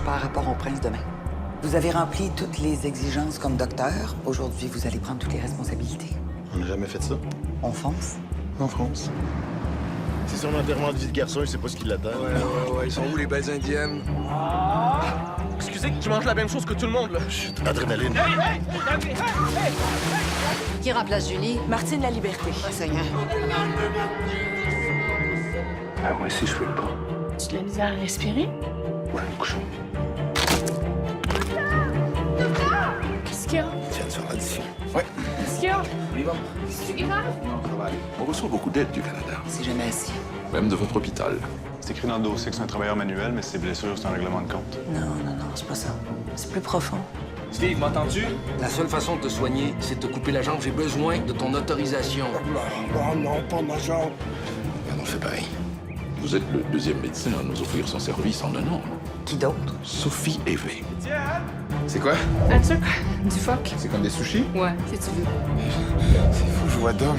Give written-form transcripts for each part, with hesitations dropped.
prépare rapport au prince demain. Vous avez rempli toutes les exigences comme docteur. Aujourd'hui, vous allez prendre toutes les responsabilités. On n'a jamais fait ça. On fonce. En France. C'est son enterrement de vie de garçon, il sait pas ce qui l'attend. Ouais, ils sont où les belles indiennes? Excusez, je mange la même chose que tout le monde, là. Chut, adrénaline. Qui remplace Julie? Martine La Liberté. Oh, Seigneur. Ah, moi aussi, je fais le pas. Tu as de la misère à respirer? Ouais, couchons. Qu'est-ce qu'il y a? Tu viens de faire l'addition. Ouais. Qu'est-ce qu'il y a? On y va. C'est grave? Non, ça va aller. On reçoit beaucoup d'aide du Canada. C'est jamais assis. Même de votre hôpital. C'est écrit dans le dossier que c'est un travailleur manuel, mais ses blessures, c'est un règlement de compte. Non, c'est pas ça. C'est plus profond. Steve, m'entends-tu? La seule façon de te soigner, c'est de te couper la jambe. J'ai besoin de ton autorisation. Non, pas ma jambe. On fait pareil. Vous êtes le deuxième médecin à nous offrir son service en un an. Qui d'autre? Sophie Evé. C'est quoi? Un truc? Du phoque? C'est comme des sushis? Ouais, si tu veux. C'est fou, je vois d'homme.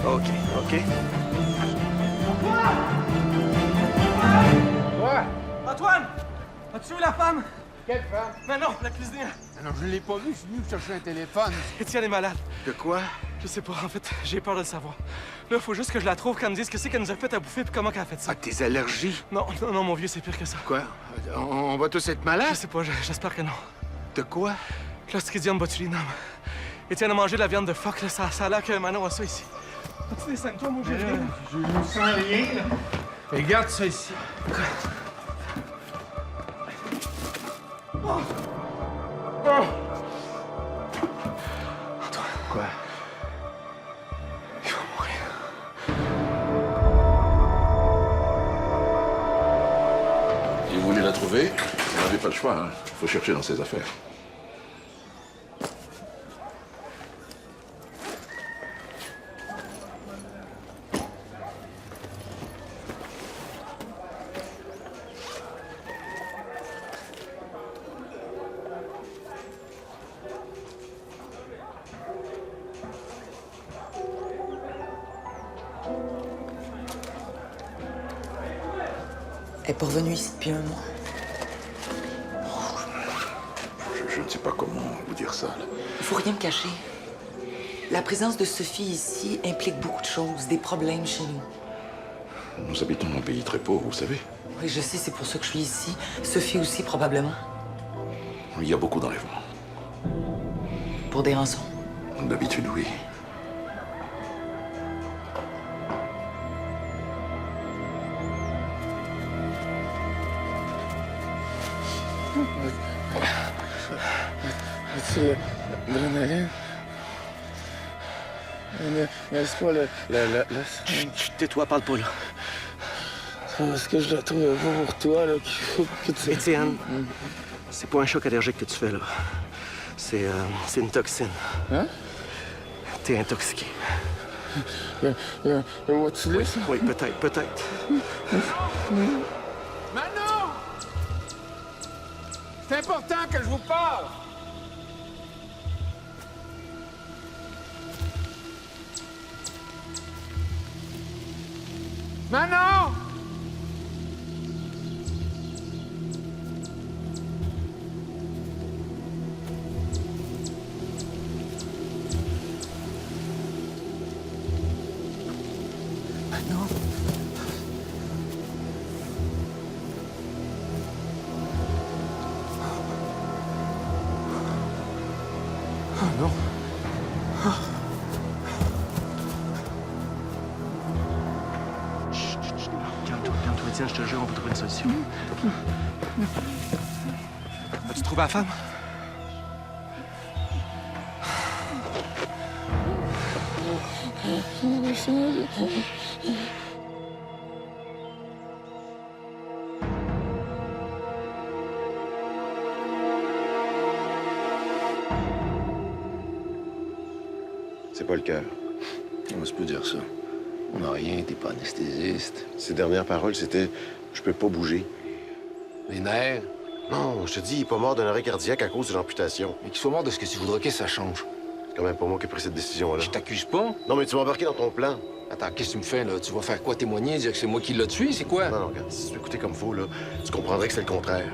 OK. Antoine! As-tu vu la femme? Quelle femme? Mais non, la cuisinière. Non, je l'ai pas vu. Je suis venu chercher un téléphone. Étienne est malade. De quoi? Je sais pas, en fait, j'ai peur de le savoir. Là, faut juste que je la trouve, qu'elle me dise qu'est-ce qu'elle nous a fait à bouffer puis comment qu'elle a fait ça. Ah, tes allergies? Non, mon vieux, c'est pire que ça. Quoi? On va tous être Je malades? sais pas, j'espère que non. De quoi? Clostridium botulinum. Étienne a mangé de la viande de phoque, là. Ça a l'air que Manon a ça ici. As-tu des symptômes, moi, j'ai rien? Je ne sens rien, là. Regarde ça ici. Quoi? Il va mourir. Si vous voulez la trouver, vous n'avez pas le choix, hein. Faut chercher dans ses affaires. Elle est pas revenue ici depuis un mois. Je ne sais pas comment vous dire ça, là. Il faut rien me cacher. La présence de Sophie ici implique beaucoup de choses, des problèmes chez nous. Nous habitons dans un pays très pauvre, vous savez. Oui, je sais, c'est pour ça que je suis ici. Sophie aussi, probablement. Il y a beaucoup d'enlèvements. Pour des rançons. D'habitude, oui. C'est l'adrénaline. N'est-ce pas Chut, tais-toi, parle pas, là. C'est parce que je la trouve pas pour toi, là, qu'il faut que tu... Étienne, c'est pas un choc allergique que tu fais, là. C'est une toxine. Hein? T'es intoxiqué. Il y a un botulisme? Oui, peut-être. Manon! C'est important que je vous parle! Manon! Non. Oh non. Calme-toi, Étienne, je te jure, on peut trouver une solution. As-tu trouvé la femme? C'est pas le cœur. Comment se peut dire ça? On n'a rien, t'es pas anesthésiste. Ses dernières paroles, c'était « Je peux pas bouger Les nerfs? ». Non, je te dis, il est pas mort d'un arrêt cardiaque à cause de l'amputation. Mais qu'il soit mort de ce que tu voudrais que ça change. C'est quand même pas moi qui ai pris cette décision-là. Je t'accuse pas. Non, mais tu m'as embarqué dans ton plan. Attends, qu'est-ce que tu me fais, là? Tu vas faire quoi, témoigner, dire que c'est moi qui l'ai tué, c'est quoi? Non, regarde, si tu m'écoutais comme faut, là, tu comprendrais que c'est le contraire.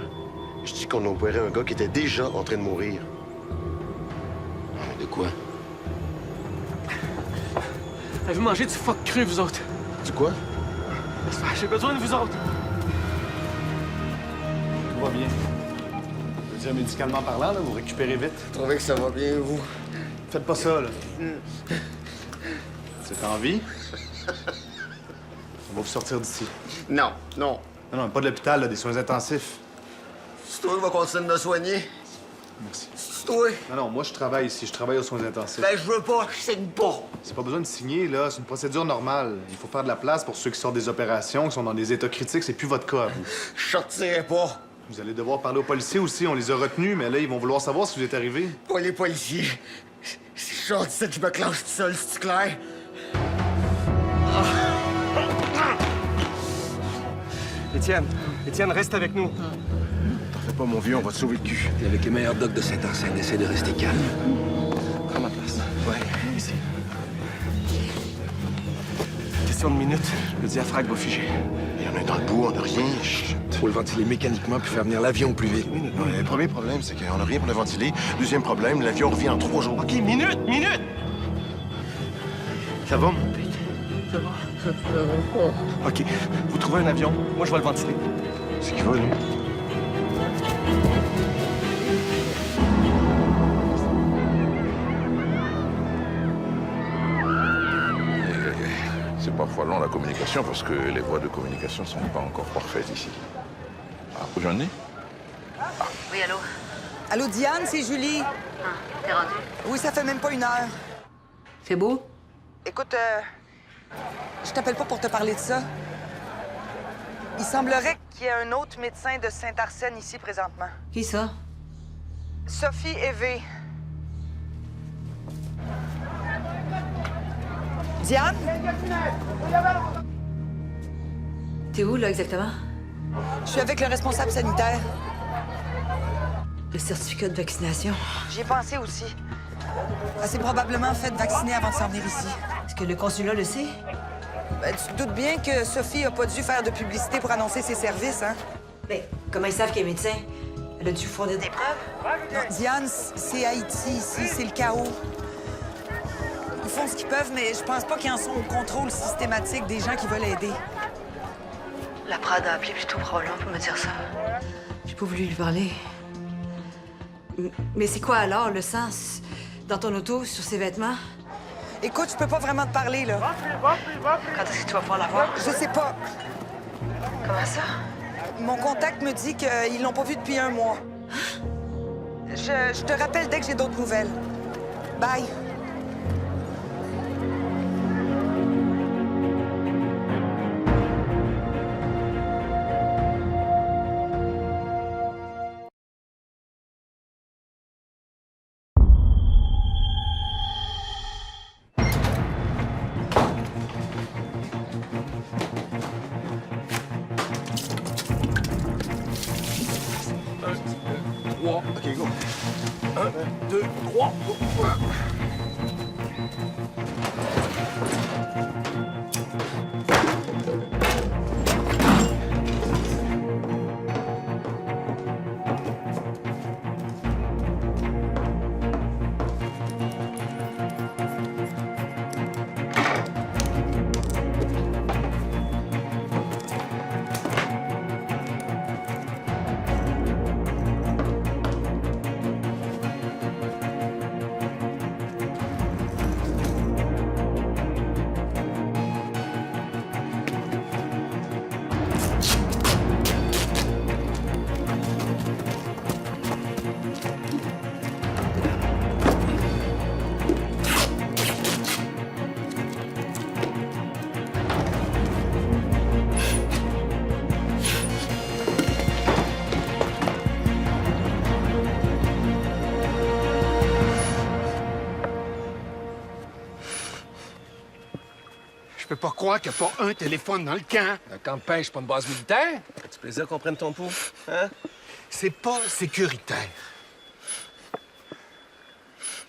Je dis qu'on a opéré un gars qui était déjà en train de mourir. De quoi? Avez-vous mangé du fuck cru, vous autres? Du quoi? J'ai besoin de vous autres. Tout va bien. Je veux dire, médicalement parlant, là, vous récupérez vite. Je trouvais que ça va bien, vous. Faites pas ça, là. C'est en vie? On va vous sortir d'ici. Non, non. Non, pas de l'hôpital, là, des soins intensifs. C'est toi qui vas continuer de me soigner. Merci. C'est toi. Non, moi, je travaille ici. Je travaille aux soins intensifs. Ben, je veux pas, je signe pas. C'est pas besoin de signer, là. C'est une procédure normale. Il faut faire de la place pour ceux qui sortent des opérations, qui sont dans des états critiques. C'est plus votre cas, vous. Je sortirai pas. Vous allez devoir parler aux policiers aussi. On les a retenus, mais là, ils vont vouloir savoir ce qui vous est arrivé. Pas les policiers. Si je sors d'ici, je me clenche tout seul, c'est clair? Étienne, reste avec nous. T'en fais pas, mon vieux, on va te sauver le cul. T'es avec les meilleurs docs de Saint-Arsène. Essaie de rester calme. Prends ma place. Ouais, ici. Question de minutes, le diaphragme va figer. Et on est dans le bout, on n'a rien. Chut. Faut le ventiler mécaniquement puis faire venir l'avion au plus vite. Le premier problème, c'est qu'on n'a rien pour le ventiler. Deuxième problème, l'avion revient en 3 jours. OK, minute! Ça va, mon père? Ça va? OK, vous trouvez un avion, moi je vais le ventiler. C'est qui va, lui? C'est parfois long la communication parce que les voies de communication sont pas encore parfaites ici. Ah, aujourd'hui? Oui, allô? Allô, Diane, c'est Julie. T'es rendu? Oui, ça fait même pas 1 heure. C'est beau? Écoute, je t'appelle pas pour te parler de ça. Il semblerait qu'il y ait un autre médecin de Saint-Arsène ici présentement. Qui ça? Sophie Evey. Diane? T'es où, là, exactement? Je suis avec le responsable sanitaire. Le certificat de vaccination. J'y ai pensé aussi. Elle s'est probablement fait vacciner avant de s'en venir ici. Est-ce que le consulat le sait? Ben, tu te doutes bien que Sophie a pas dû faire de publicité pour annoncer ses services, hein? Ben, comment ils savent qu'elle est médecin? Elle a dû fournir des preuves? Non, Diane, c'est Haïti ici, c'est le chaos. Ils font ce qu'ils peuvent, mais je pense pas qu'ils en sont au contrôle systématique des gens qui veulent aider. La Prade a appelé plutôt probablement pour me dire ça. J'ai pas voulu lui parler. Mais c'est quoi alors, le sang? Dans ton auto, sur ses vêtements? Écoute, je peux pas vraiment te parler, là. Quand est-ce que tu vas pouvoir la voir? Je sais pas. Comment ça? Mon contact me dit qu'ils l'ont pas vue depuis 1 mois. Je te rappelle dès que j'ai d'autres nouvelles. Bye. OK, go. 1, 2, 3. Je peux pas croire qu'il n'y a pas un téléphone dans le camp. Un camp de pêche, pas une base militaire? Tu plaisir qu'on prenne ton pouls, hein? C'est pas sécuritaire.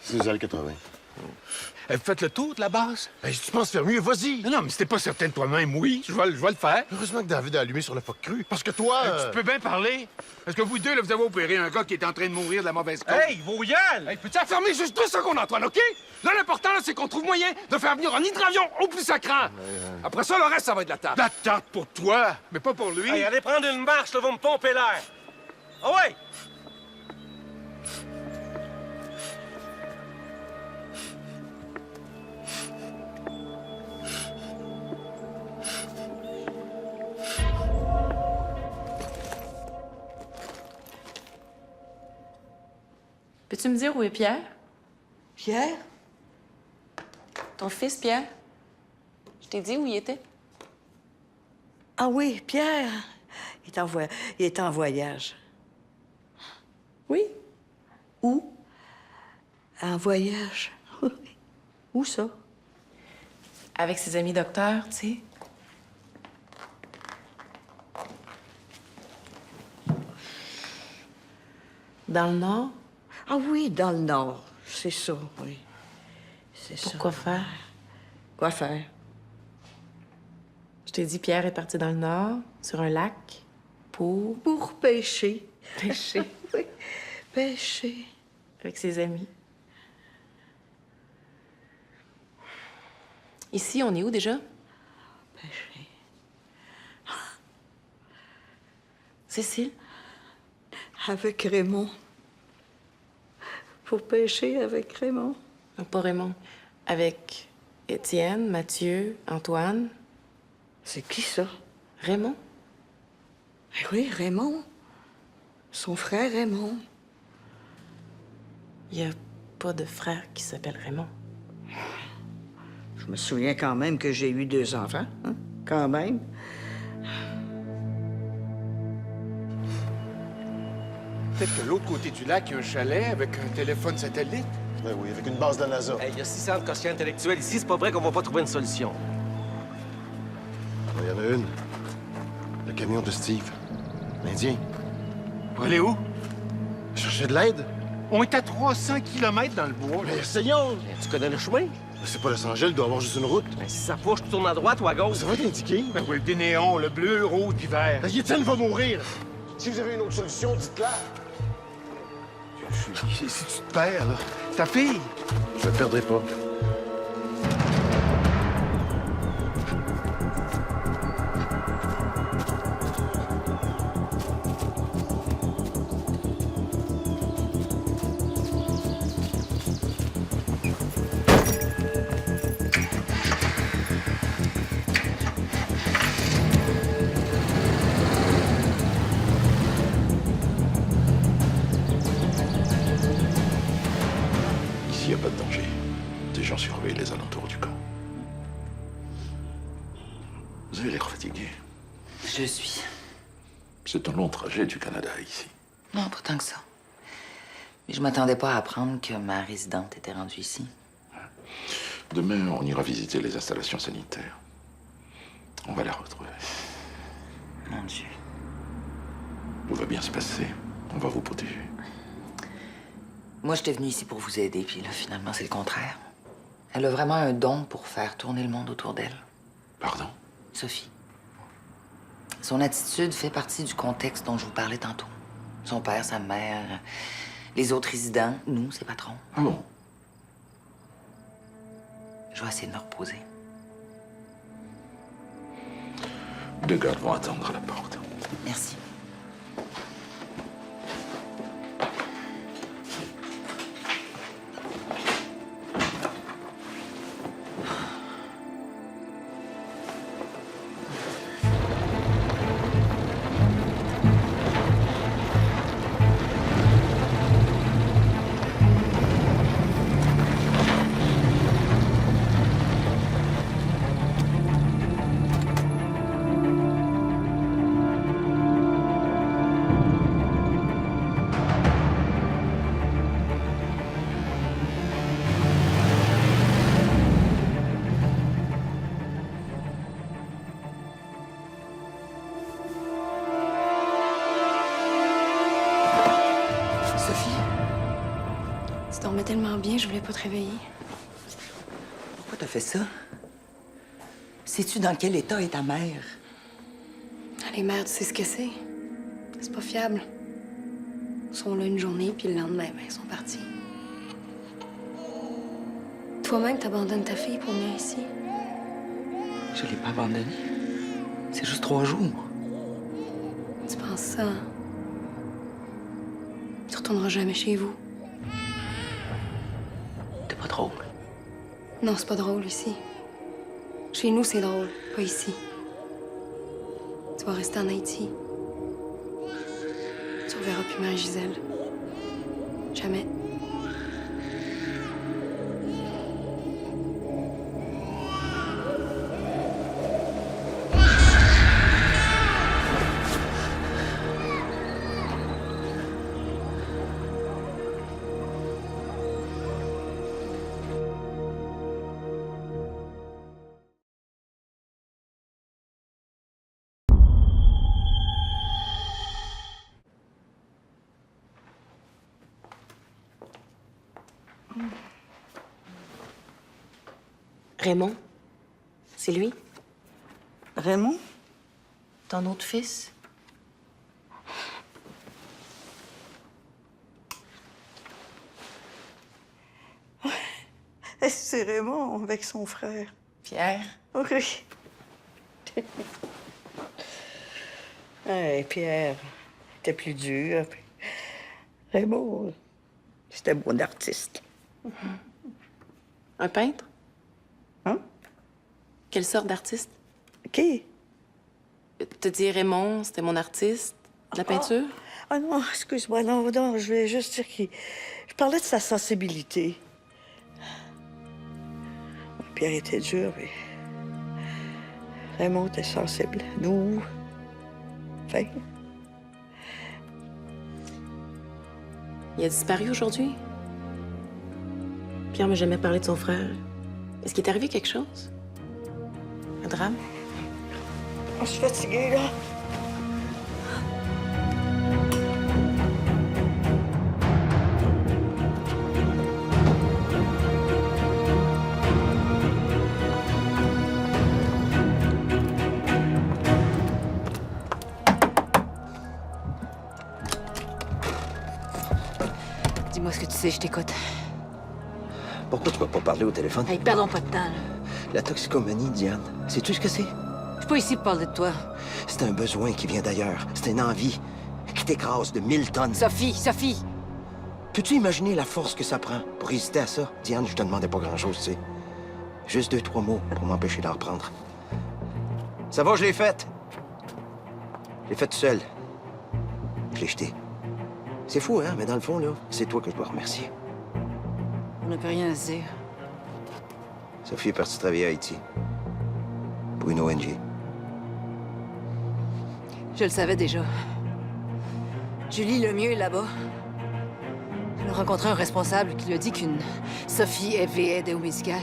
C'est les années 80. Faites le tour de la base. Hey, si tu penses faire mieux, vas-y! Non, mais si t'es pas certain de toi-même, oui, je vais le faire. Heureusement que David a allumé sur la phoque crue. Parce que toi... Tu peux bien parler. Est-ce que vous deux, là, vous avez opéré un gars qui est en train de mourir de la mauvaise cause? Hey, vos gueules! Hey, peux-tu fermer juste 2 secondes, Antoine, OK? Là, l'important, là, c'est qu'on trouve moyen de faire venir un hydravion au plus sacrant. Après ça, le reste, ça va être la tarte. La tarte pour toi, mais pas pour lui. Hey, allez prendre une marche, là, vous me pompez l'air. Ah ouais! Peux-tu me dire où est Pierre? Pierre? Ton fils, Pierre? Je t'ai dit où il était? Ah oui, Pierre. Il est en voyage. Oui. Où? En voyage. Où ça? Avec ses amis docteurs, tu sais. Dans le Nord? Ah oui, dans le Nord. C'est ça, oui. C'est ça. Pourquoi faire? Quoi faire? Je t'ai dit, Pierre est parti dans le Nord, sur un lac, pour Pêcher. pêcher Oui, pêcher. avec ses amis. Ici, on est où déjà? Pêcher. Cécile? Avec Raymond. Pour pêcher avec Raymond. Non, pas Raymond. Avec Étienne, Mathieu, Antoine. C'est qui ça? Raymond? Eh oui, Raymond. Son frère Raymond. Il n'y a pas de frère qui s'appelle Raymond. Je me souviens quand même que j'ai eu 2 enfants, hein? Quand même. Peut-être que de l'autre côté du lac, il y a un chalet avec un téléphone satellite. Ben oui, avec une base de la NASA. Hey, il y a 600 de quotients intellectuels ici, c'est pas vrai qu'on va pas trouver une solution. Il y en a une. Le camion de Steve. L'Indien. Pour aller où? Chercher de l'aide? On est à 300 km dans le bois. Mais essayons! Tu connais le chemin? C'est pas Los Angeles, il doit avoir juste une route. Ben, si ça pousse, tu tournes à droite ou à gauche. Ça va être indiqué. Ben oui, des néons, le bleu, rouge, puis vert. La Étienne va mourir. Si vous avez une autre solution, dites-la. Si tu te perds, là, ta fille. Je ne perdrai pas. Ici, il n'y a pas de danger. Des gens surveillent les alentours du camp. Vous avez l'air fatigué. Je suis. C'est un long trajet du Canada à ici. Non, pas tant que ça. Mais je m'attendais pas à apprendre que ma résidente était rendue ici. Demain, on ira visiter les installations sanitaires. On va la retrouver. Mon Dieu. Tout va bien se passer. On va vous protéger. Moi, j'étais venue ici pour vous aider, puis là, finalement, c'est le contraire. Elle a vraiment un don pour faire tourner le monde autour d'elle. Pardon? Sophie. Son attitude fait partie du contexte dont je vous parlais tantôt. Son père, sa mère, les autres résidents, nous, ses patrons. Ah bon? Je vais essayer de me reposer. Deux gardes vont attendre à la porte. Merci. Tu dormais tellement bien, je voulais pas te réveiller. Pourquoi t'as fait ça? Sais-tu dans quel état est ta mère? Les mères, tu sais ce que c'est? C'est pas fiable. Ils sont là une journée, puis le lendemain, ben, ils sont partis. Toi-même, t'abandonnes ta fille pour venir ici. Je l'ai pas abandonnée. C'est juste 3 jours. Tu penses ça? Tu retourneras jamais chez vous. T'es pas drôle. Non, c'est pas drôle ici. Chez nous, c'est drôle, pas ici. Tu vas rester en Haïti. Tu reverras plus Marie-Gisèle. Jamais. Raymond, c'est lui? Raymond? Ton autre fils? C'est Raymond avec son frère. Pierre? Oui. Hey, Pierre, t'es plus dur. Raymond, c'était un bon artiste. Un peintre? Hein? Quelle sorte d'artiste? Qui? Te dis Raymond, c'était mon artiste? De la peinture? Ah non, excuse-moi, non, je voulais juste dire qu'il... Je parlais de sa sensibilité. Pierre était dur, mais... Raymond était sensible. Nous... Enfin... Il a disparu aujourd'hui? Pierre m'a jamais parlé de son frère. Est-ce qu'il est arrivé quelque chose? Un drame? Je suis fatiguée, là. Dis-moi ce que tu sais, je t'écoute. Pourquoi tu m'as pas parlé au téléphone? Hey, perdons pas de temps, là. La toxicomanie, Diane, sais-tu ce que c'est? Je suis pas ici pour parler de toi. C'est un besoin qui vient d'ailleurs. C'est une envie qui t'écrase de 1000 tonnes. Sophie! Peux-tu imaginer la force que ça prend pour résister à ça? Diane, je te demandais pas grand-chose, tu sais. Juste 2-3 mots pour m'empêcher d'en reprendre. Ça va, je l'ai faite. Je l'ai faite tout seul. Je l'ai jetée. C'est fou, hein? Mais dans le fond, là, c'est toi que je dois remercier. On n'a plus rien à se dire. Sophie est partie travailler à Haïti. Pour une ONG. Je le savais déjà. Julie Lemieux est là-bas. Elle a rencontré un responsable qui lui a dit qu'une Sophie avait aidé au médical.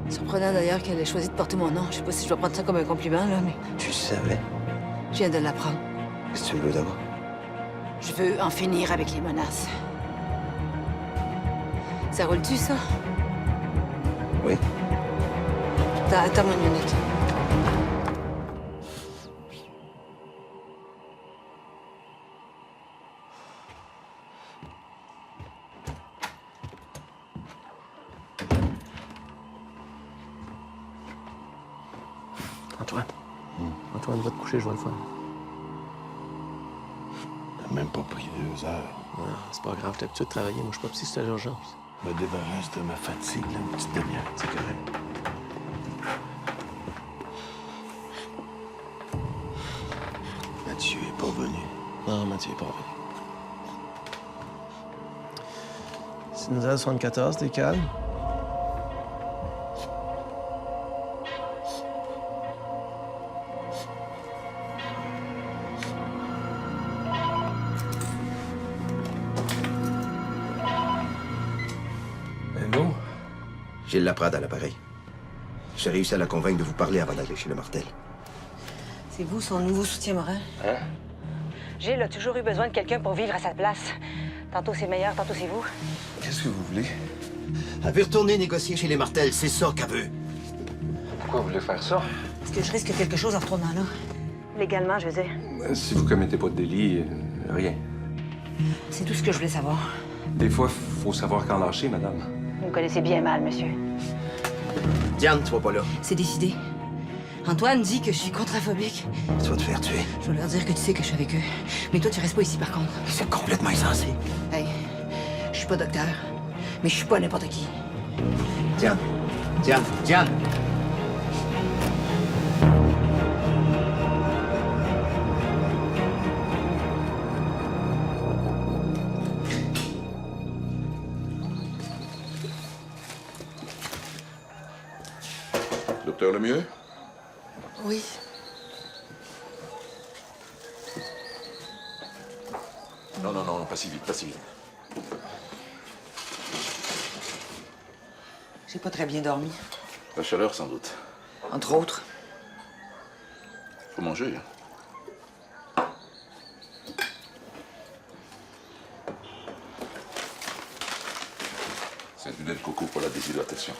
Surprenant d'ailleurs qu'elle ait choisi de porter mon nom. Je sais pas si je dois prendre ça comme un compliment, là, mais... Tu le savais? Je viens de l'apprendre. Qu'est-ce que tu veux de moi? Je veux en finir avec les menaces. Ça roule-tu, ça? Oui. Attends-moi une minute. Antoine. Antoine, va te coucher, je vais le faire. T'as même pas pris 2 heures. Non, c'est pas grave, j'étais habitué de travailler. Moi, je suis pas psy, c'est l'urgence. Me débarrasse de ma fatigue, là, une petite demi-heure. C'est correct. Mathieu est pas venu. Non, Mathieu est pas revenu. C'est une 74, t'es calme? Allô? Gilles Laprade à l'appareil. J'ai réussi à la convaincre de vous parler avant d'aller chez le Martel. C'est vous, son nouveau soutien moral? Hein? Gilles a toujours eu besoin de quelqu'un pour vivre à sa place. Tantôt c'est meilleur, tantôt c'est vous. Qu'est-ce que vous voulez? Elle veut retourner négocier chez les Martels, c'est ça qu'elle veut. Pourquoi vous voulez faire ça? Est-ce que je risque quelque chose en retournant là? Légalement, je veux dire. Si vous commettez pas de délit, rien. C'est tout ce que je voulais savoir. Des fois, faut savoir quand lâcher, madame. Vous me connaissez bien mal, monsieur. Diane, tu vas pas là. C'est décidé. Antoine dit que je suis contraphobique. Tu vas te faire tuer. Je vais leur dire que tu sais que je suis avec eux. Mais toi, tu restes pas ici, par contre. C'est complètement insensé. Hey, je suis pas docteur, mais je suis pas n'importe qui. Diane. Diane. Diane. Docteur Lemieux? Oui. Non, non, non, pas si vite, pas si vite. J'ai pas très bien dormi. La chaleur, sans doute. Entre autres. Faut manger. C'est du lait de coco pour la déshydratation.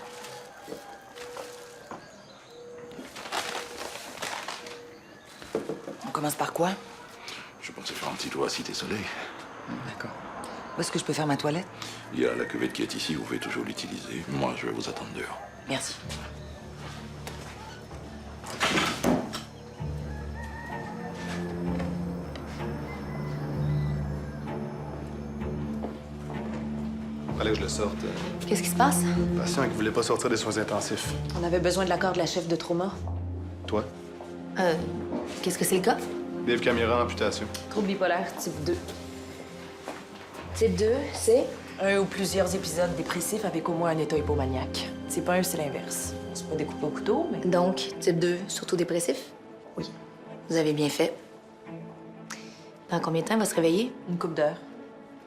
On commence par quoi? Je pensais faire un petit tour à Cité Soleil. D'accord. Où est-ce que je peux faire ma toilette? Il y a la cuvette qui est ici, vous pouvez toujours l'utiliser. Moi, je vais vous attendre dehors. Merci. Fallait que je le sorte. Qu'est-ce qui se passe? Patient qui voulait pas sortir des soins intensifs. On avait besoin de l'accord de la chef de trauma. Toi? Qu'est-ce que c'est le cas? Dave Camira, amputation. Trouble bipolaire type 2. Type 2, c'est un ou plusieurs épisodes dépressifs avec au moins un état hypomaniaque. C'est pas un, c'est l'inverse. C'est pas découpé au couteau, mais... Donc, type 2, surtout dépressif? Oui. Vous avez bien fait. Dans combien de temps il va se réveiller? Une couple d'heures.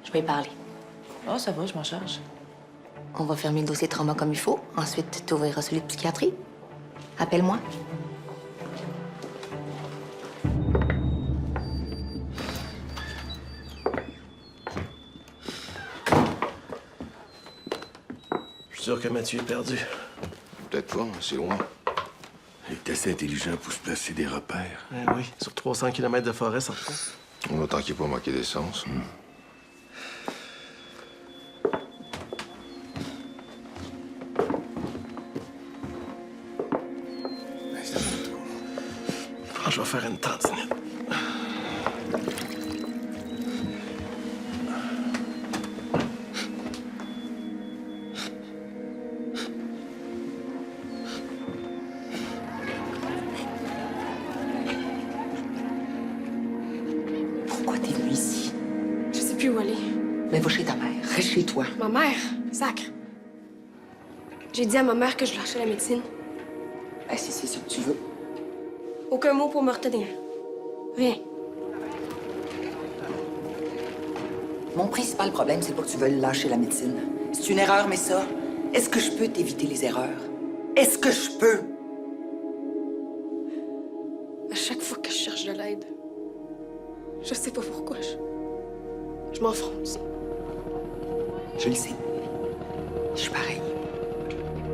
Je vais y parler. Ah, ça va, je m'en charge. On va fermer le dossier de trauma comme il faut. Ensuite, tu ouvriras celui de psychiatrie. Appelle-moi. Je suis sûr que Mathieu est perdu. Peut-être pas, c'est loin. Il est assez intelligent pour se placer des repères. Eh oui, sur 300 km de forêt, ça retrouve. On attend qu'il n'y ait pas manqué d'essence. Ah, je vais faire une tantinette. Pourquoi t'es venu ici? Je sais plus où aller. Ben, va chez ta mère. Reste chez toi. Ma mère? Sacre. J'ai dit à ma mère que je lâchais la médecine. Ben, si c'est ça que tu veux. Aucun mot pour me retenir. Rien. Mon principal problème, c'est pas que tu veuilles lâcher la médecine. C'est une erreur, mais ça, est-ce que je peux t'éviter les erreurs? Est-ce que je peux? À chaque fois que je cherche de l'aide, je sais pas pourquoi, je m'enfonce. Je le sais. Je suis pareil.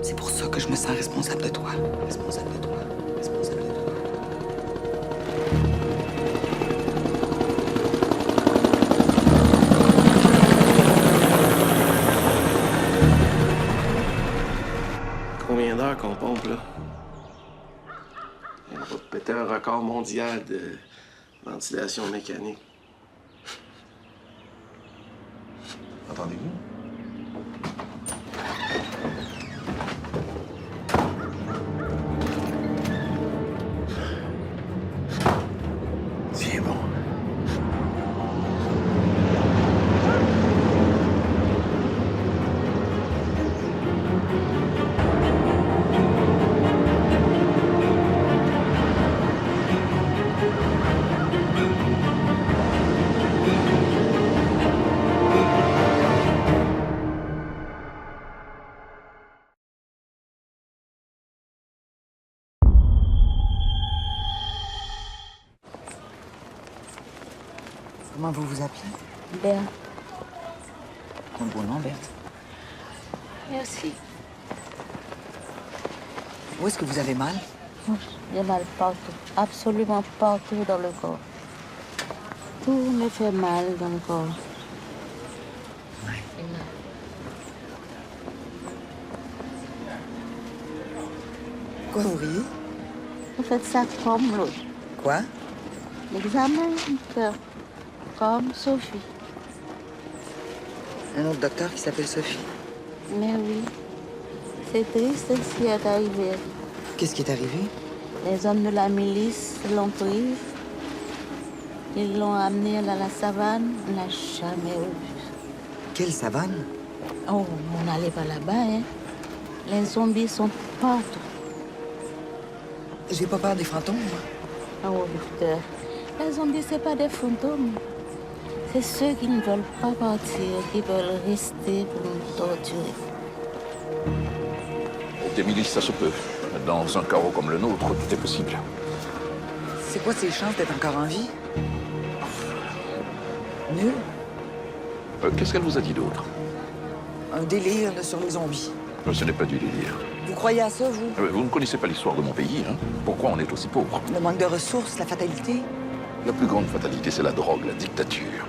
C'est pour ça que je me sens responsable de toi. Responsable de toi. Responsable de toi. Combien d'heures qu'on pompe, là? On va péter un record mondial de ventilation mécanique. Entendez-vous? C'est bon. Comment vous vous appelez? Béa. Un beau nom, Berthe. Merci. Où est-ce que vous avez mal? J'ai mal partout, absolument partout dans le corps. Tout me fait mal dans le corps. Quoi, vous riez? Vous faites ça comme l'autre. Quoi? L'examen du cœur, comme Sophie. Un autre docteur qui s'appelle Sophie. Mais oui, c'est triste ce qui est arrivé. Qu'est-ce qui est arrivé? Les hommes de la milice l'ont prise. Ils l'ont amenée dans la savane. On l'a jamais revue. Quelle savane? Oh, on n'allait pas là-bas, hein. Les zombies sont partout. J'ai pas peur des fantômes, moi. Oh, docteur, les zombies, c'est pas des fantômes. C'est ceux qui ne veulent pas partir, qui veulent rester pour nous torturer. Des milices, ça se peut. Dans un carreau comme le nôtre, tout est possible. C'est quoi ses chances d'être encore en vie? Nul. Qu'est-ce qu'elle vous a dit d'autre? Un délire là, sur les zombies. Ce n'est pas du délire. Vous croyez à ça, vous? Vous ne connaissez pas l'histoire de mon pays, hein? Pourquoi on est aussi pauvre? Le manque de ressources, la fatalité? La plus grande fatalité, c'est la drogue, la dictature.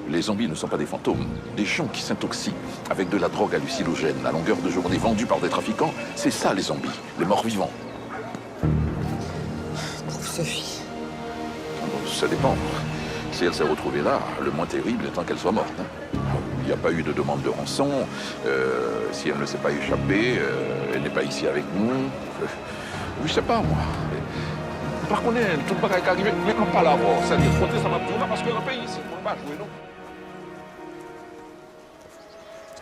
Les zombies ne sont pas des fantômes. Des gens qui s'intoxient avec de la drogue hallucinogène à longueur de journée vendue par des trafiquants, c'est ça les zombies, les morts vivants. Pauvre Sophie. Ça dépend. Si elle s'est retrouvée là, le moins terrible étant qu'elle soit morte. Hein. Il n'y a pas eu de demande de rançon. Si elle ne s'est pas échappée, elle n'est pas ici avec nous. Je sais pas, moi. Par contre, tout le monde est arrivé, mais on pas là-bas. Ça dit, ça m'a tourné parce que le pays ici, on va pas jouer, non?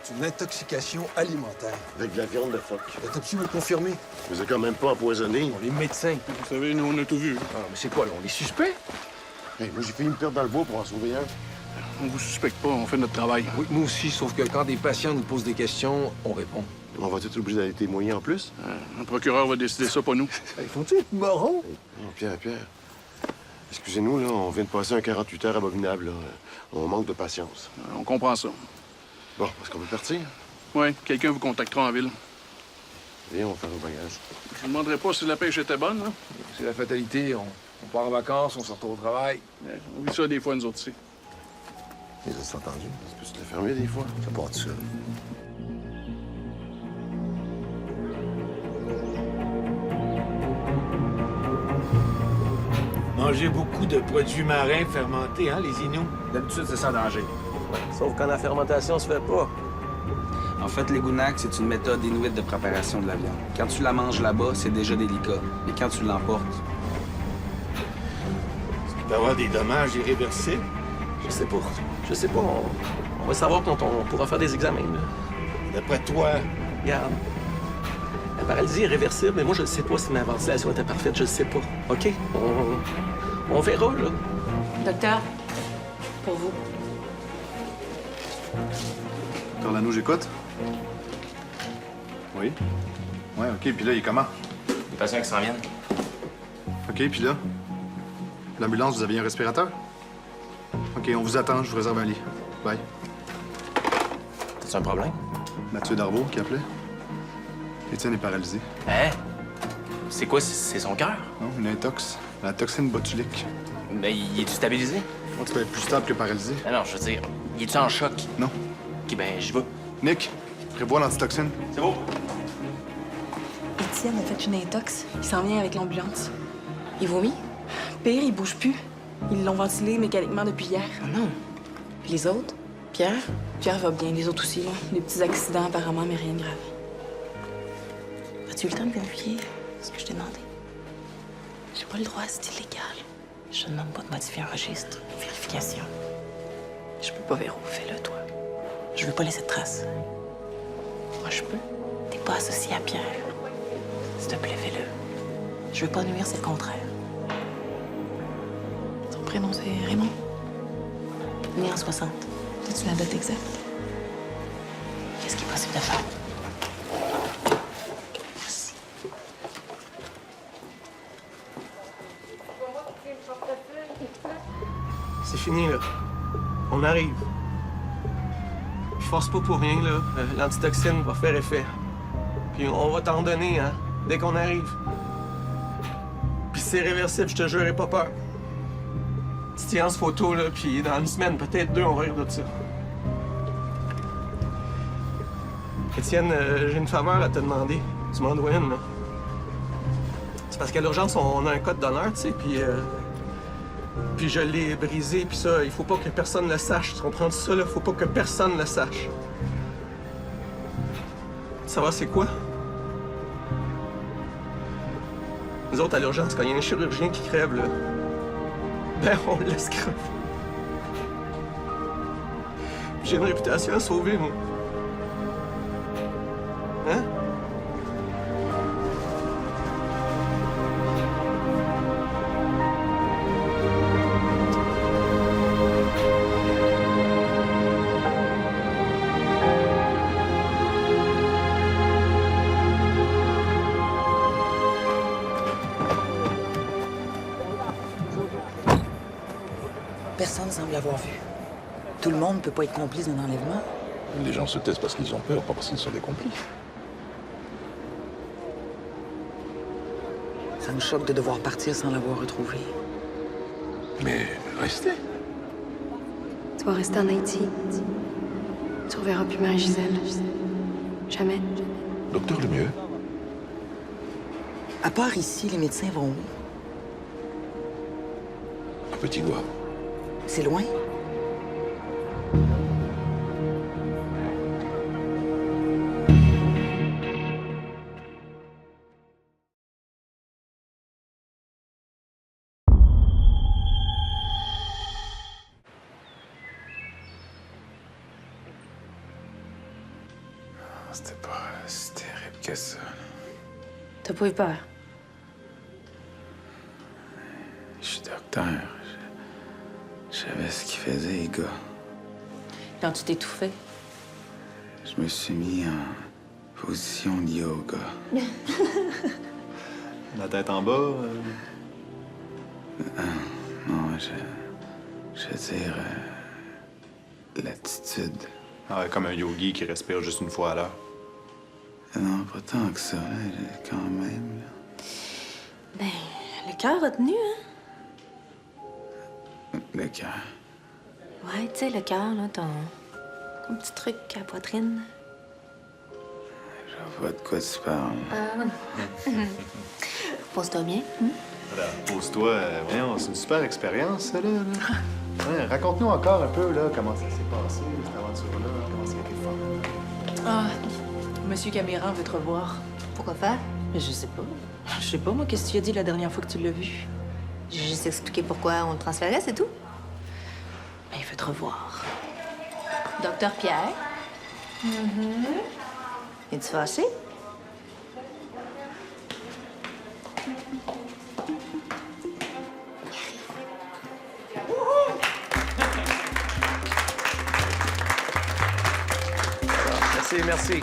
C'est une intoxication alimentaire. Avec de la viande de phoque. L'autopsie me confirmer. Vous êtes quand même pas empoisonné. Les médecins. Vous savez, nous, on a tout vu. Ah, mais c'est quoi, là? On est suspects? Hey, moi, j'ai failli me perdre dans le bois pour en sauver un. On vous suspecte pas, on fait notre travail. Oui, moi aussi, sauf que quand des patients nous posent des questions, on répond. On va être obligé d'aller témoigner en plus? Un procureur va décider ça, pas nous. Il faut-tu être moron? Oh, Pierre. Excusez-nous, là, on vient de passer un 48 heures abominable, là. On manque de patience. On comprend ça. Bon, est-ce qu'on peut partir? Oui, quelqu'un vous contactera en ville. Viens, on va faire nos bagages. Je ne demanderai pas si la pêche était bonne, là. C'est la fatalité. On part en vacances, on se retrouve au travail. On vit ça des fois, nous autres, ici. Les autres sont entendus. Ça peut se la fermer des fois. Ça part tout seul. Mangez beaucoup de produits marins fermentés, hein, les Inuits? D'habitude, c'est sans danger. Sauf quand la fermentation se fait pas. En fait, l'égunak, c'est une méthode inuite de préparation de la viande. Quand tu la manges là-bas, c'est déjà délicat. Mais quand tu l'emportes... Est-ce qu'il peut y avoir des dommages irréversibles? Je sais pas. On va savoir quand on pourra faire des examens. Là. D'après toi? Regarde. La paralysie est réversible, mais moi, je ne sais pas si ma ventilation était parfaite. Je ne sais pas. OK? On verra, là. Docteur, pour vous. Docteur Lano, j'écoute. Oui? Ouais, OK. Puis là, il est comment? Les patients qui s'en viennent. OK, puis là? L'ambulance, vous aviez un respirateur? OK, on vous attend. Je vous réserve un lit. Bye. T'as-tu un problème? Mathieu Darvaux qui appelait. Étienne est paralysé. Hein? C'est quoi? C'est son cœur? Non, une intox. La toxine botulique. Mais il est-tu stabilisé? Donc, c'est plus stable que paralysé. Non, je veux dire, il est-tu en choc? Non. OK, ben, j'y vais. Nick, prévois l'antitoxine. C'est beau. Étienne a fait une intox. Il s'en vient avec l'ambulance. Il vomit? Pire, il bouge plus. Ils l'ont ventilé mécaniquement depuis hier. Oh non. Puis les autres? Pierre? Pierre va bien, les autres aussi, là. Des petits accidents apparemment, mais rien de grave. As-tu eu le temps de vérifier ce que je t'ai demandé? J'ai pas le droit, c'est illégal. Je te demande pas de modifier un registre. Vérification. Je peux pas verrouiller, fais-le, toi. Je veux pas laisser de traces. Moi, je peux. T'es pas associé à Pierre. S'il te plaît, fais-le. Je veux pas nuire, c'est le contraire. Ton prénom, c'est Raymond? Né en 60. As-tu la date exacte? Qu'est-ce qui est possible de faire? C'est fini, là. On arrive. Puis force pas pour rien, là. L'antitoxine va faire effet. Puis on va t'en donner, hein, dès qu'on arrive. Puis c'est réversible, je te jure, aie pas peur. Tu tiens ce photo, là, puis dans une semaine, peut-être 2, on va rire de ça. Étienne, j'ai une faveur à te demander. Tu m'en dois une, là. C'est parce qu'à l'urgence, on a un code d'honneur, tu sais, puis je l'ai brisé, puis ça, il faut pas que personne le sache. Tu comprends ça, là? Faut pas que personne le sache. Tu sais c'est quoi? Nous autres, à l'urgence, quand il y a un chirurgien qui crève, là, ben, on le laisse crever. J'ai une réputation à sauver, moi. Hein? Personne semble l'avoir vu. Tout le monde peut pas être complice d'un enlèvement. Les gens se taisent parce qu'ils ont peur, pas parce qu'ils sont des complices. Ça me choque de devoir partir sans l'avoir retrouvé. Mais restez. Tu vas rester en Haïti. Tu reverras plus Marie-Gisèle. Jamais. Docteur Lemieux. À part ici, les médecins vont où? Un petit doigt. C'est loin? C'était pas si terrible que ça. T'as pas eu peur? Je suis docteur. Je savais ce qu'ils faisaient, les gars. Quand tu t'étouffais? Je me suis mis en position de yoga. La tête en bas? Non, je veux dire... l'attitude. Ah ouais, comme un yogi qui respire juste une fois à l'heure. Non, pas tant que ça, là, quand même. Là. Ben, le cœur a tenu, hein? Le cœur. Ouais, tu sais, le cœur, là, ton petit truc à la poitrine. Je vois de quoi tu parles. Pose-toi bien. Voilà, pose-toi. Voyons, c'est une super expérience, ça, là. Ouais, raconte-nous encore un peu, là, comment ça s'est passé, cette aventure-là, comment ça a été fun. Ah, Monsieur Caméran veut te revoir. Pourquoi faire? Je sais pas. Je sais pas, moi, qu'est-ce que tu as dit la dernière fois que tu l'as vu? J'ai juste expliqué pourquoi on le transférait, c'est tout. Ben, il veut te revoir. Docteur Pierre? Es-tu fâché?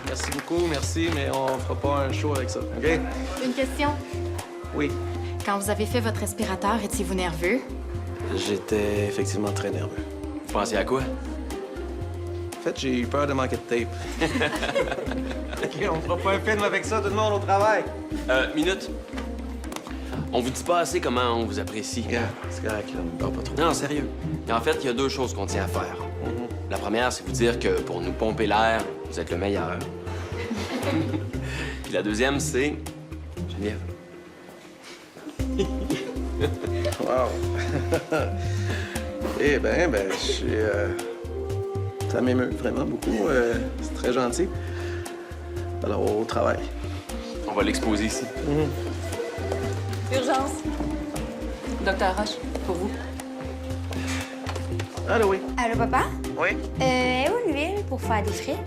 Merci beaucoup, merci, mais on fera pas un show avec ça, OK? Une question. Oui. Quand vous avez fait votre respirateur, étiez-vous nerveux? J'étais effectivement très nerveux. Vous pensiez à quoi? En fait, j'ai eu peur de manquer de tape. OK, on fera pas un film avec ça, tout le monde au travail. Minute. On vous dit pas assez comment on vous apprécie. Yeah, c'est correct, là, on parle pas trop. Non, sérieux. En fait, il y a 2 choses qu'on tient à faire. La première, c'est vous dire que pour nous pomper l'air, vous êtes le meilleur. Puis la deuxième, c'est... Geneviève. Wow! Eh ben, je suis... Ça m'émeut vraiment beaucoup. C'est très gentil. Alors, au travail. On va l'exposer ici. Urgence. Docteur Roche, pour vous. Allô, oui. Allô, papa? Oui? Est où l'huile pour faire des frites?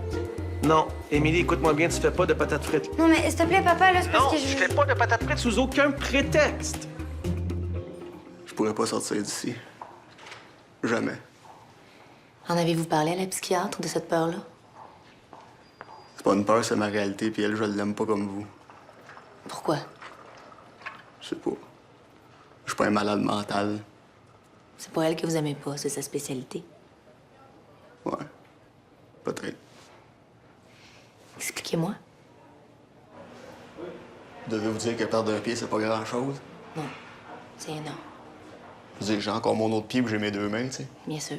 Non. Émilie, écoute-moi bien, tu fais pas de patates frites. Non, mais s'il te plaît, papa, là, c'est parce que je fais pas de patates frites sous aucun prétexte. Je pourrais pas sortir d'ici. Jamais. En avez-vous parlé à la psychiatre de cette peur-là? C'est pas une peur, c'est ma réalité, puis elle, je l'aime pas comme vous. Pourquoi? Je sais pas. Je suis pas un malade mental. C'est pas elle que vous aimez pas, c'est sa spécialité. Ouais. Peut-être. Expliquez-moi. Devez-vous dire que perdre un pied, c'est pas grand-chose? Non, c'est énorme. Je veux dire, j'ai encore mon autre pied puis j'ai mes deux mains, tu sais. Bien sûr.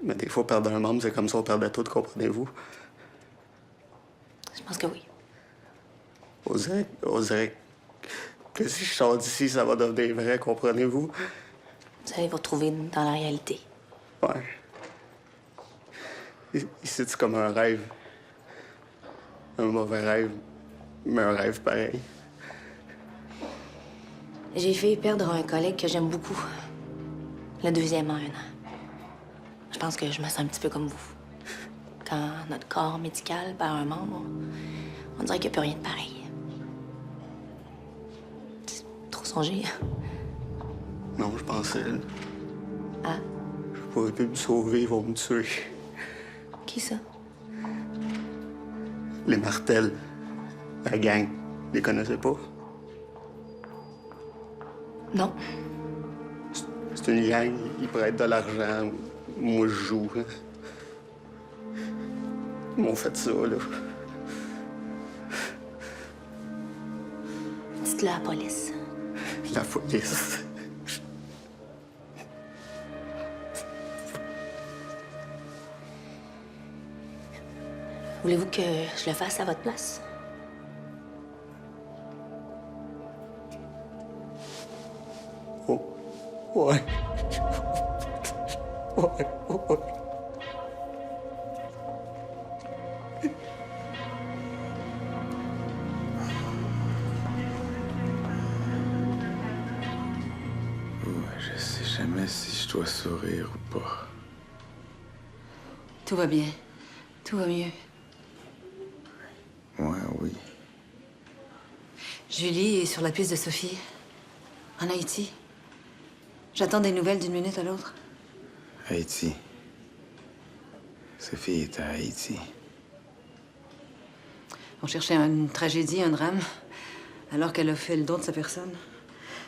Mais des fois, perdre un membre, c'est comme si on perdait tout, comprenez-vous? Je pense que oui. On dirait que si je sors d'ici, ça va devenir vrai, comprenez-vous? Vous allez vous retrouver dans la réalité. Ouais. Ici, c'est comme un rêve. Un mauvais rêve, mais un rêve pareil. J'ai failli perdre un collègue que j'aime beaucoup. Le deuxième en un an. Je pense que je me sens un petit peu comme vous. Quand notre corps médical perd un membre, on dirait qu'il n'y a plus rien de pareil. C'est trop songé. Non, je pensais. Ah? Je pourrais plus me sauver, ils vont me tuer. Qui ça? Les Martel. La gang. Les connaissez pas? Non. C'est une gang, ils prêtent de l'argent. Moi, je joue. Ils m'ont fait ça, là. Dites-le à la police. La police. Voulez-vous que je le fasse à votre place? Oh. Ouais. Ouais. Ouais. Je sais jamais si je dois sourire ou pas. Tout va bien. Tout va mieux. Ouais, oui. Julie est sur la piste de Sophie, en Haïti. J'attends des nouvelles d'une minute à l'autre. Haïti. Sophie est à Haïti. On cherchait une tragédie, un drame, alors qu'elle a fait le don de sa personne.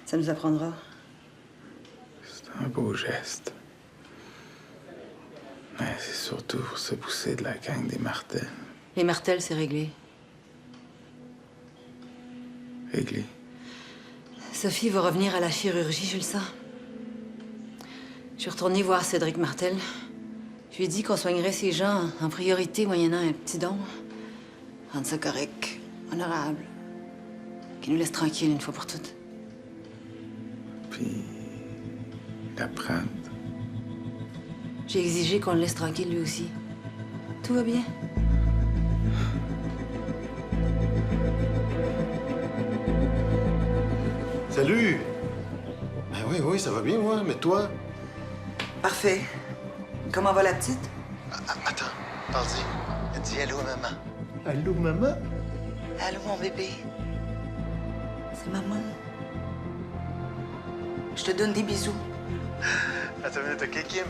Ça nous apprendra. C'est un beau geste. Mais c'est surtout pour se pousser de la gang des Martel. Les Martel, c'est réglé. Réglé. Sophie va revenir à la chirurgie, je le sens. Je suis retournée voir Cédric Martel. Je lui ai dit qu'on soignerait ces gens en priorité moyennant un petit don. Rendre ça correct, honorable. Qu'il nous laisse tranquille une fois pour toutes. Puis... l'apprendre. J'ai exigé qu'on le laisse tranquille lui aussi. Tout va bien. Salut! Ben oui, ça va bien, moi, mais toi? Parfait. Comment va la petite? Attends, parle-y. Dis allô, maman. Allô, maman? Allô, mon bébé. C'est maman. Je te donne des bisous. Attends une minute, OK, Kim?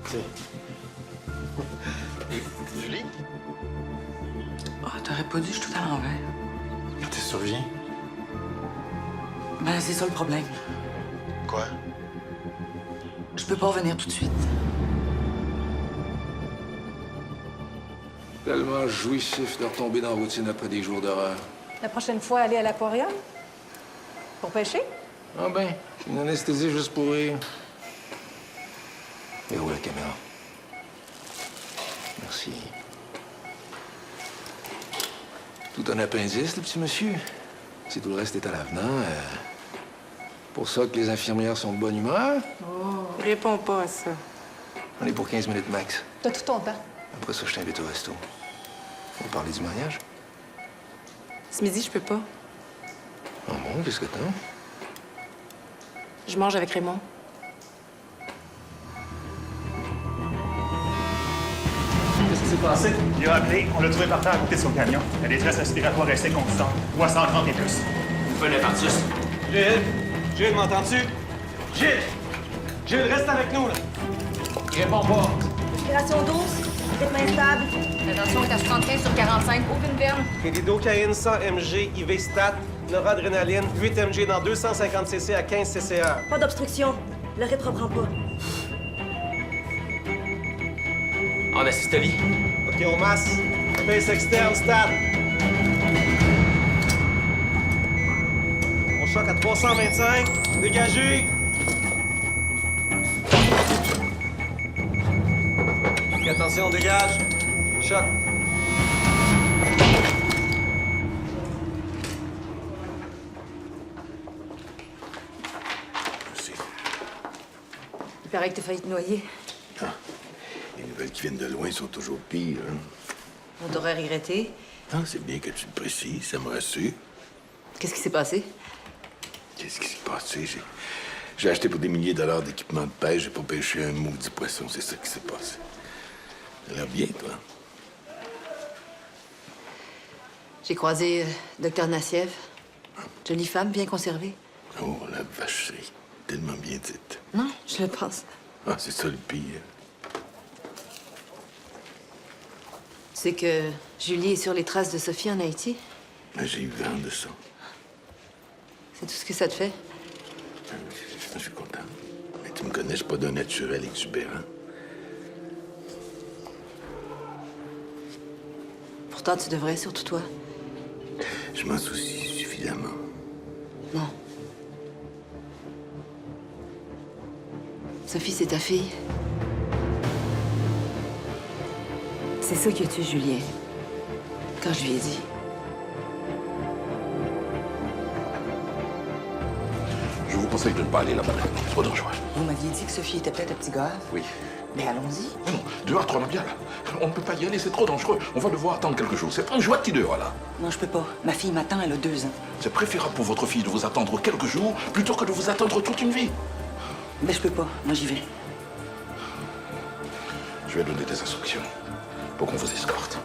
Tiens. Julie? Ah, t'aurais pas dû, je suis tout à l'envers. Quand tu surviens? Ben, c'est ça le problème. Quoi? Je peux pas revenir tout de suite. Tellement jouissif de retomber dans la routine après des jours d'horreur. La prochaine fois, aller à l'aquarium? Pour pêcher? Ah ben, une anesthésie juste pour rire. Et où la caméra? Merci. Tout un appendice, le petit monsieur. Si tout le reste est à l'avenant, pour ça que les infirmières sont de bonne humeur. Oh, réponds pas à ça. On est pour 15 minutes max. T'as tout ton temps. Après ça, je t'invite au resto. On va parler du mariage. Ce midi, je peux pas. Ah bon, qu'est-ce que t'as? Je mange avec Raymond. Qu'est-ce qui s'est passé? Il a appelé, on l'a trouvé par terre à côté de son camion. La détresse respiratoire restée constante. 330 et plus. Fais un infarctus. Gilles, m'entends-tu? Gilles, reste avec nous, là. Il répond pas. Respiration douce, rythme instable. La tension est à 75 sur 45, aucune veine. Lidocaïne 100 mg, IV-stat, noradrénaline, 8 mg dans 250 cc à 15 cc/h. Pas d'obstruction. Le rythme reprend pas. En assiste-vie. OK, au masse. Interface externe, start. On choque à 325. Dégagez. Ok, attention, on dégage. Choc. Il paraît que t'as failli te noyer. Ah, les nouvelles qui viennent de loin sont toujours pires. Hein? On t'aurait regretté. Ah, c'est bien que tu le précises, ça me rassure. Qu'est-ce qui s'est passé? Qu'est-ce qui s'est passé? J'ai acheté pour des milliers de dollars d'équipement de pêche, j'ai pas pêché un maudit poisson, c'est ça qui s'est passé. Ça a l'air bien, toi. J'ai croisé Dr Nassiev. Jolie femme, bien conservée. Oh, la vacherie. Tellement bien dite. Non, je le pense. Ah, c'est ça le pire. C'est que Julie est sur les traces de Sophie en Haïti. Ben, j'ai eu vent de ça. C'est tout ce que ça te fait? Je suis content. Mais tu me connais, je suis pas d'un naturel exubérant. Pourtant, tu devrais, surtout toi. Je m'en soucie suffisamment. Non. Sophie, c'est ta fille. C'est ça qui a tué Julien. Quand je lui ai dit. Je vous conseille de ne pas aller là-bas. C'est trop dangereux. Vous m'aviez dit que Sophie était peut-être un petit gars. Oui. Mais allons-y. Mais non, dehors, trop bien là. On ne peut pas y aller, c'est trop dangereux. On va devoir attendre quelques jours. C'est un joie de dehors, là. Non, je peux pas. Ma fille m'attend, elle a 2 ans. C'est préférable pour votre fille de vous attendre quelques jours plutôt que de vous attendre toute une vie. Mais je peux pas. Moi, j'y vais. Je vais donner des instructions pour qu'on vous escorte.